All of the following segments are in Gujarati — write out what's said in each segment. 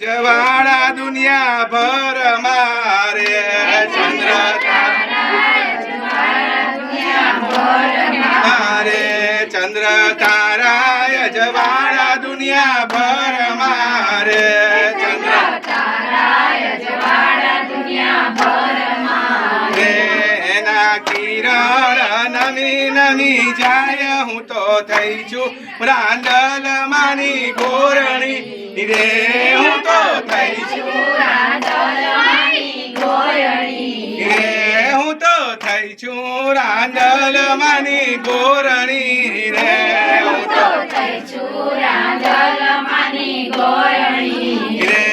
જવાળા દુનિયા ભર મારે ચંદ્ર તારાય જવાળા દુનિયા ભર મારે એના કિરણ નમી નમી જાય હું તો થઈ છું રાંદલ માની ગોરણી રે હું તો થઈ છું હું તો થઈ છું રાંદલ માની ગોરણી રે હું તો થઈ છું રાંદલ માની ગોરણી રે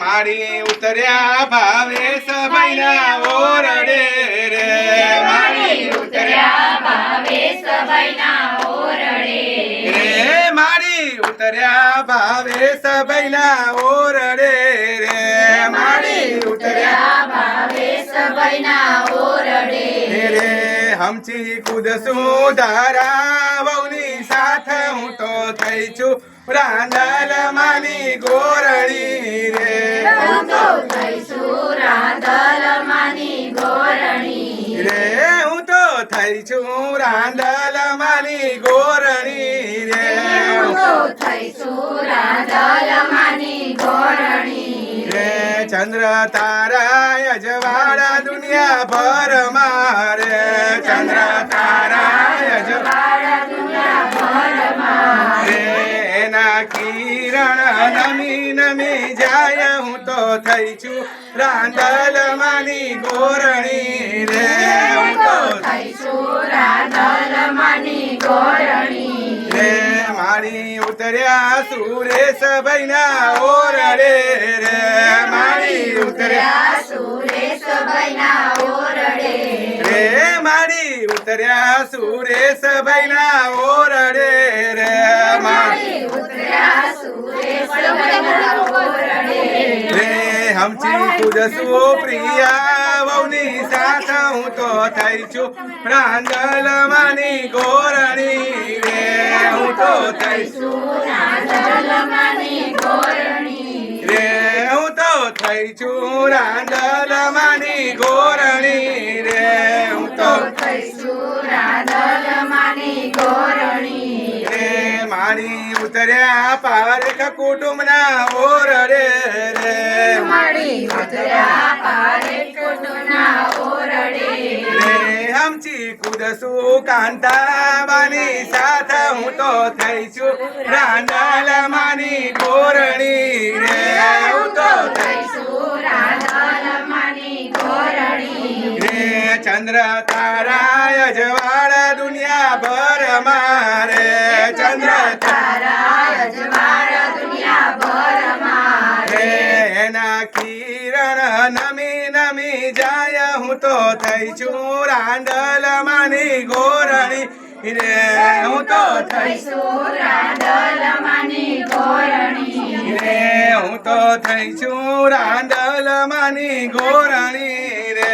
મારી ઉતર્યા ભાવે સભૈના ઓરડે રે મારી ઉતર્યા ભાવે સભૈના ઓરડે રે મારી ઉતર્યા ભાવે સભૈના ઓરડે રે મારી ઉતર્યા ભાવે સભૈના ઓરડે રે હમચી કુદસું ધારા વહુની સાથ હું તો થઈ છું રાંદલ માની ગોરણી રે હું તો થઈ છું રાંદલ માની ગોરણી રે હું તો થઈ છું રાંદલ માની ગોરણી રે હું તો થઈ છું રાંદલ માની ગોરણી રે ચંદ્ર તારાય જવાળા દુનિયા ભર મારે ચંદ્ર તારાય જવાળા દુનિયા ભર મારે એના કિરણ નમી નમી જાય હું તો થઈ છું રાંદલ માની ગોરણી રે હું તો થઈ છું રાંદલ માની ગોરણી રે મારી ઉતર્યા સુરેશ ભાઈના ઓરડે રે મારી ઉતર્યા સુરેશ ભાઈના ઓરડે રે મારી ઉતર્યા સુરેશ ભાઈના ઓરડે રે મારી ઉતર્યા સુરેશ ભાઈના ઓરડે રે હમચી કુદસુ પ્રિયા વહુની સાથ હું તો થઈ છું રાંદલ માની ગોરણી રે હું તો થઈ છું રાંદલ માની ગોરણી રે હું તો થઈ છું રાંદલ માની ગોરણી રે હું તો થઈ છું રાંદલ માની ગોરણી રે મારી ઉતર્યા પારખ કુટુંબના ઓરડે રે મારી ઉતર્યા પારખ કુટુંબના ઓરડે રે હમચી કુદસુ કાંતાબાની સાથ હું તો થઈ છું રાંદલ માની ગોરણી રે હું તો થઈ છું રાંદલ માની ગોરણી રે ચંદ્ર તારાય જવાળા દુનિયા ભર મારે ચંદ્ર તારાય જવાળા દુનિયા ભર મારે એના કિરણ નમી નમી જાય હું તો થઈ છું રાંદલ માની ગોરણી રે હું તો થઈ છું રાંદલ માની ગોરણી રે હું તો થઈ છું રાંદલ માની ગોરણી રે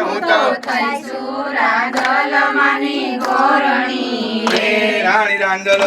હું તો થઈ છું રાંદલ માની ગોરણી રે રાણી રાંદલ